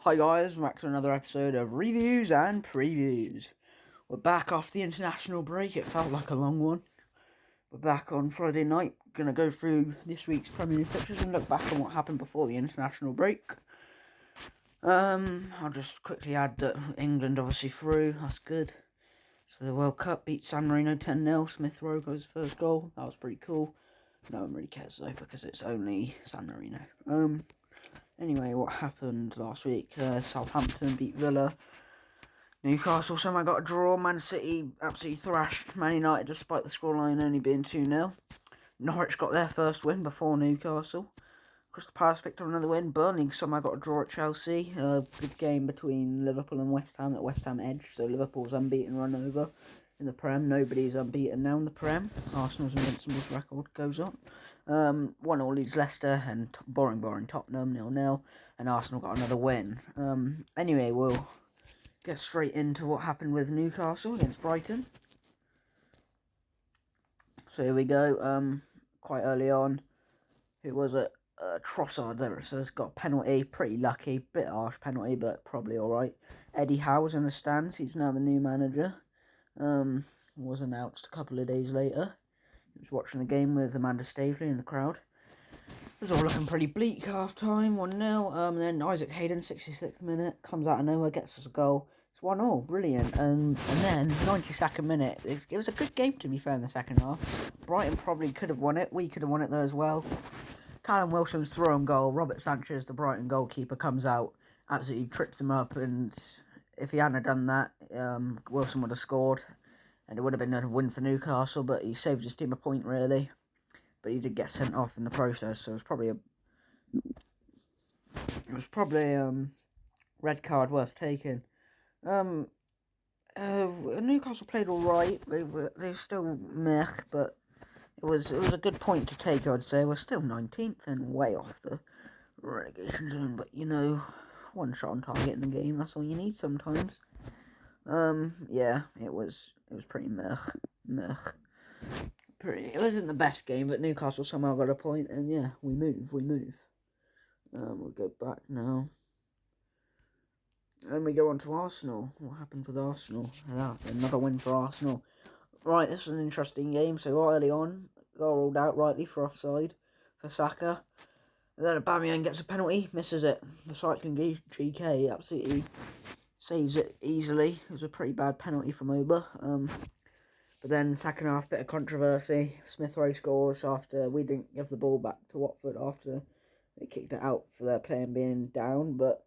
Hi guys, back to another episode of Reviews and Previews. We're back off the international break. It felt like a long one. We're back on Friday night. Gonna go through this week's Premier League fixtures and look back on what happened before the international break. I'll just quickly add that England obviously through. That's good. So the World Cup beat San Marino 10-0. Smith Rowe got his first goal. That was pretty cool. No one really cares though because it's only San Marino. Anyway, what happened last week? Southampton beat Villa. Newcastle somehow got a draw. Man City absolutely thrashed Man United despite the scoreline only being 2-0. Norwich got their first win before Newcastle. Crystal Palace picked up another win. Burnley somehow got a draw at Chelsea. Good game between Liverpool and West Ham that West Ham edged. So Liverpool's unbeaten run over in the Prem. Nobody's unbeaten now in the Prem. Arsenal's Invincible's record goes on. 1-1 leads Leicester and boring Tottenham 0-0. And Arsenal got another win. Anyway, we'll get straight into what happened with Newcastle against Brighton. So here we go. Quite early on, who was it? Trossard there it says, got a penalty, pretty lucky, bit harsh penalty, but probably alright. Eddie Howe was in the stands, he's now the new manager. Was announced a couple of days later. He was watching the game with Amanda Staveley in the crowd. It was all looking pretty bleak half time, 1-0. Then Isaac Hayden, 66th minute, comes out of nowhere, gets us a goal. It's 1-0, brilliant. And then 92nd minute, it was a good game to be fair in the second half. Brighton probably could have won it, we could have won it though as well. Callum Wilson's throw-in goal, Robert Sanchez, the Brighton goalkeeper, comes out, absolutely trips him up, and if he hadn't done that, Wilson would have scored, and it would have been a win for Newcastle, but he saved his team a point, really. But he did get sent off in the process, so it was probably a red card worth taking. Newcastle played all right. They were still meh, but it was a good point to take, I'd say. We're still 19th and way off the relegation zone, but you know, one shot on target in the game, that's all you need sometimes. Yeah, it was pretty meh. It wasn't the best game, but Newcastle somehow got a point, and yeah, we move. We'll go back now. And we go on to Arsenal. What happened with Arsenal? Another win for Arsenal. Right, this is an interesting game. So early on, goal ruled out rightly for offside for Saka. And then Aubameyang gets a penalty, misses it. The cycling GK absolutely saves it easily. It was a pretty bad penalty from Oba. But then second half, bit of controversy. Smith Rowe scores after we didn't give the ball back to Watford after they kicked it out for their player being down, but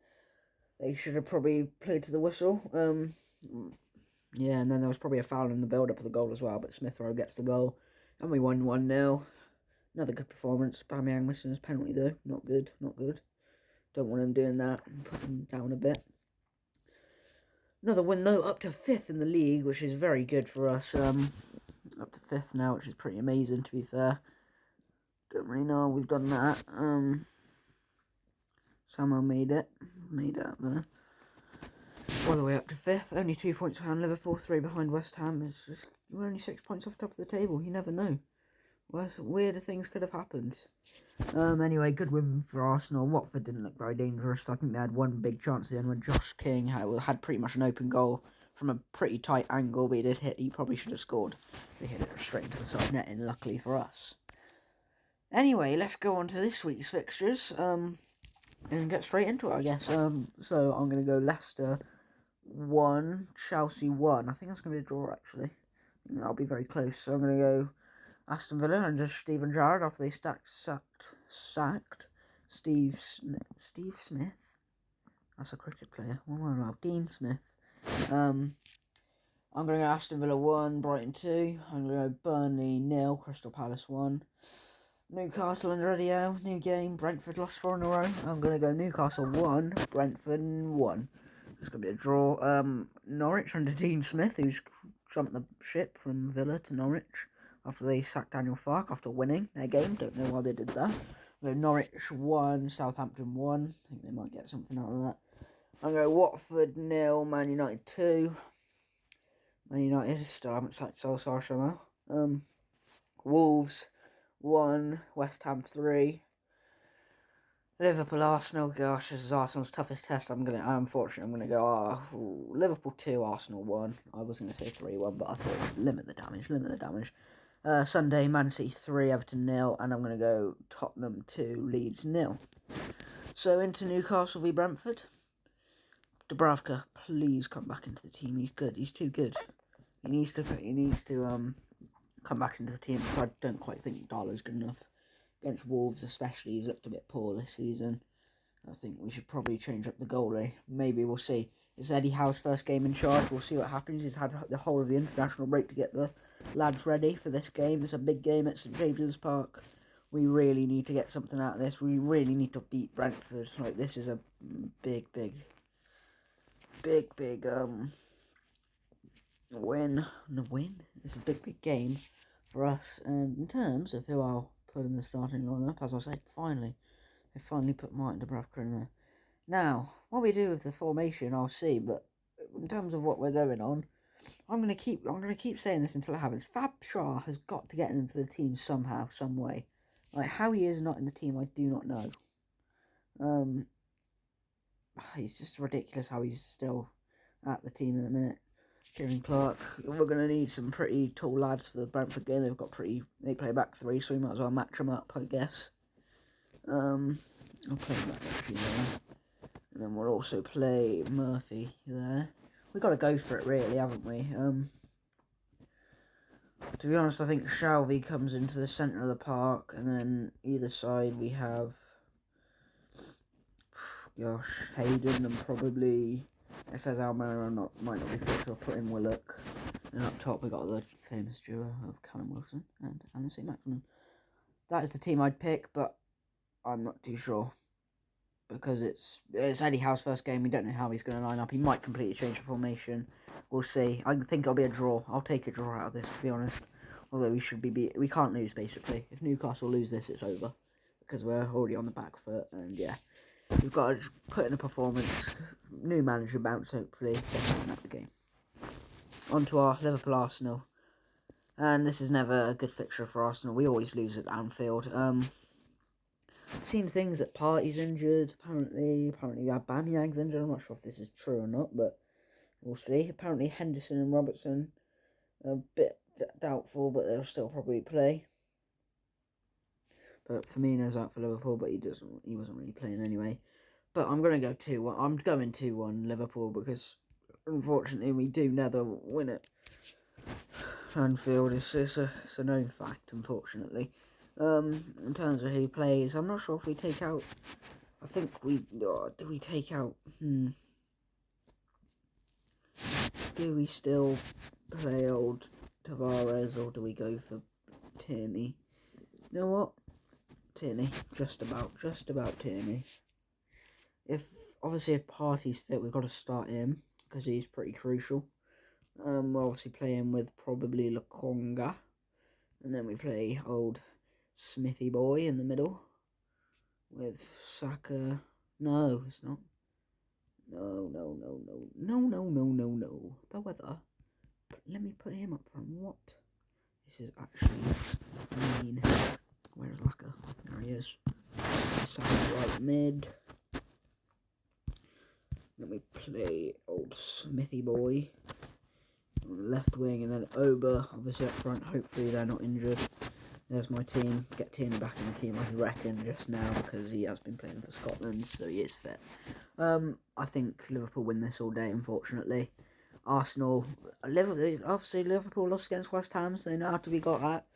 they should have probably played to the whistle. Yeah, and then there was probably a foul in the build-up of the goal as well, but Smith Rowe gets the goal, and we won 1-0. Another good performance. Aubameyang missing his penalty though. Not good. Don't want him doing that. Put him down a bit. Another win though, up to 5th in the league, which is very good for us. Up to 5th now, which is pretty amazing to be fair. Don't really know how we've done that. Somehow made it up there. All the way up to 5th, only 2 points behind Liverpool, 3 behind West Ham. We're only 6 points off top of the table, you never know. Weirder things could have happened. Anyway, good win for Arsenal. Watford didn't look very dangerous. I think they had one big chance at the end when Josh King had pretty much an open goal from a pretty tight angle, but he probably should have scored. They hit it straight into the side netting, luckily for us. Anyway, let's go on to this week's fixtures, and get straight into it, I guess. So I'm going to go Leicester 1, Chelsea 1. I think that's going to be a draw, actually. I think that'll be very close. So I'm going to go Aston Villa under Steven Gerrard after they sacked Steve Smith. That's a cricket player. What am I about? Dean Smith. I'm going to go Aston Villa 1, Brighton 2. I'm going to go Burnley 0, Crystal Palace 1. Newcastle under Eddie Howe, new game. Brentford lost 4 in a row. I'm going to go Newcastle 1, Brentford 1. It's going to be a draw. Norwich under Dean Smith, who's jumped the ship from Villa to Norwich after they sacked Daniel Farke after winning their game. Don't know why they did that. So Norwich 1, Southampton 1. I think they might get something out of that. I'm going to go Watford 0, Man United 2. Man United still haven't sacked Solskjaer somehow. Wolves 1, West Ham 3. Liverpool, Arsenal, gosh, this is Arsenal's toughest test. Unfortunately, I'm gonna go, Liverpool 2, Arsenal 1. I was gonna say 3-1, but I thought, limit the damage. Sunday, Man City 3, Everton 0, and I'm gonna go Tottenham 2, Leeds 0. So, into Newcastle v Brentford. Dubravka, please come back into the team. He's good. He's too good. He needs to come back into the team. I don't quite think Darlow's good enough. Against Wolves especially, he's looked a bit poor this season. I think we should probably change up the goalie. Maybe we'll see. It's Eddie Howe's first game in charge. We'll see what happens. He's had the whole of the international break to get the lads ready for this game. It's a big game at St James's Park. We really need to get something out of this. We really need to beat Brentford. Like, this is a big win. It's a big game for us. And in terms of who I'll put in the starting lineup, as I said, they finally put Martin Dubravka in there. Now, what we do with the formation, I'll see. But in terms of what we're going on, I'm gonna keep saying this until it happens. Fab Shah has got to get into the team somehow, some way. Like, how he is not in the team, I do not know. He's just ridiculous how he's still at the team in a minute. Kieran Clark, we're going to need some pretty tall lads for the Brentford game. They play back three, so we might as well match them up, I guess. I'll play back actually there. And then we'll also play Murphy there. We've got to go for it really, haven't we? To be honest, I think Shelby comes into the centre of the park, and then either side we have, Hayden, and probably, it says Almero might not be fit, so I'll put in Willock. And up top we got the famous duo of Callum Wilson and Alan St. Maximin. That is the team I'd pick, but I'm not too sure. Because it's Eddie Howe's first game, we don't know how he's going to line up. He might completely change the formation. We'll see. I think it'll be a draw. I'll take a draw out of this, to be honest. Although we can't lose, basically. If Newcastle lose this, it's over. Because we're already on the back foot, and yeah. We've got to put in a performance. New manager bounce, hopefully. Get something out of the game. On to our Liverpool-Arsenal. And this is never a good fixture for Arsenal. We always lose at Anfield. I've seen things that Partey's injured. Apparently Aubameyang's injured. I'm not sure if this is true or not, but we'll see. Apparently Henderson and Robertson are a bit doubtful, but they'll still probably play. But Firmino's out for Liverpool, but he wasn't really playing anyway. But I'm going to go 2-1. I'm going 2-1 Liverpool because, unfortunately, we do never win at Anfield. It's a known fact, unfortunately. In terms of who plays, I'm not sure if we take out. I think do we take out? Do we still play old Tavares, or do we go for Tierney? You know what? Tierney, just about Tierney. If Partey's fit, we've got to start him because he's pretty crucial. We'll obviously play him with probably Lokonga, and then we play old Smithy boy in the middle with Saka. No, it's not. No. The weather. Let me put him up front. What? This is actually mean. Where's Laka? There he is. Saka right mid. Then we play old Smithy boy on the left wing, and then Oba obviously up front. Hopefully they're not injured. There's my team. Get Tierney back in the team, I reckon, just now, because he has been playing for Scotland, so he is fit. I think Liverpool win this all day, unfortunately. Liverpool lost against West Ham, so they know how to be got at.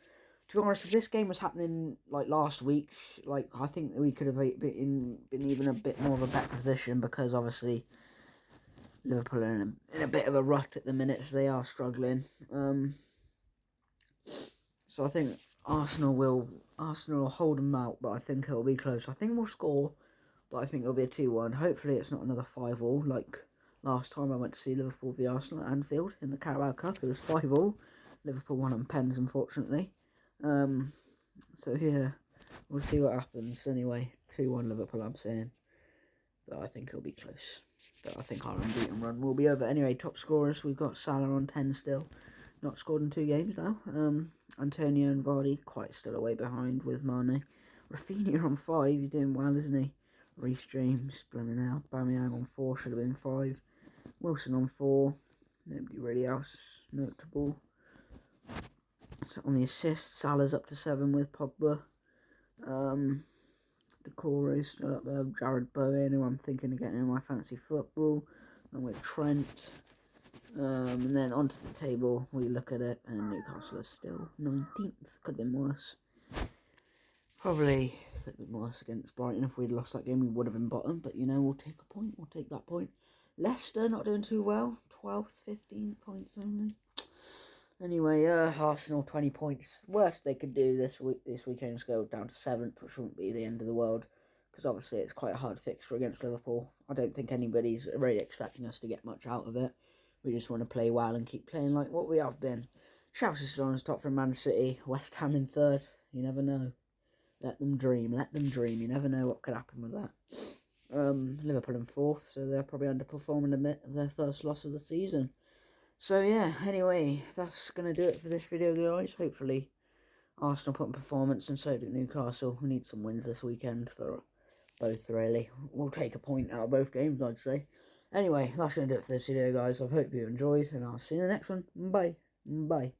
To be honest, if this game was happening like last week, I think we could have been even a bit more of a better position, because obviously Liverpool are in a bit of a rut at the minute, so they are struggling. So I think Arsenal will hold them out, but I think it'll be close. I think we'll score, but I think it'll be a 2-1. Hopefully it's not another 5-5 like last time I went to see Liverpool v Arsenal at Anfield in the Carabao Cup. It was 5-5. Liverpool won on pens, unfortunately. So yeah, we'll see what happens. Anyway, 2-1 Liverpool, I'm saying. But I think it'll be close. But I think our unbeaten run will be over. Anyway, top scorers, we've got Salah on 10 still. Not scored in 2 games now. Antonio and Vardy quite still away behind with Mane. Rafinha on 5, he's doing well, isn't he? Reece James, blooming hell. Aubameyang on 4, should have been 5. Wilson on 4. Nobody really else notable. So on the assists, Salah's up to 7 with Pogba. Decore's still up there. Jared Bowen, who I'm thinking of getting in my fantasy football. And with Trent. And then onto the table, we look at it, and Newcastle is still 19th. Could have been worse. Probably could have been worse against Brighton. If we'd lost that game, we would have been bottom. But, you know, we'll take a point. We'll take that point. Leicester not doing too well. 12th, 15 points only. Anyway, Arsenal 20 points. Worst they could do this weekend is go down to 7th, which wouldn't be the end of the world. Because obviously it's quite a hard fixture against Liverpool. I don't think anybody's really expecting us to get much out of it. We just want to play well and keep playing like what we have been. Chelsea's still on top from Man City. West Ham in 3rd. You never know. Let them dream. Let them dream. You never know what could happen with that. Liverpool in 4th, so they're probably underperforming a bit of their first loss of the season. So yeah, anyway, that's going to do it for this video, guys. Hopefully Arsenal put in performance, and so do Newcastle. We need some wins this weekend for both, really. We'll take a point out of both games, I'd say. Anyway, that's going to do it for this video, guys. I hope you enjoyed, and I'll see you in the next one. Bye. Bye.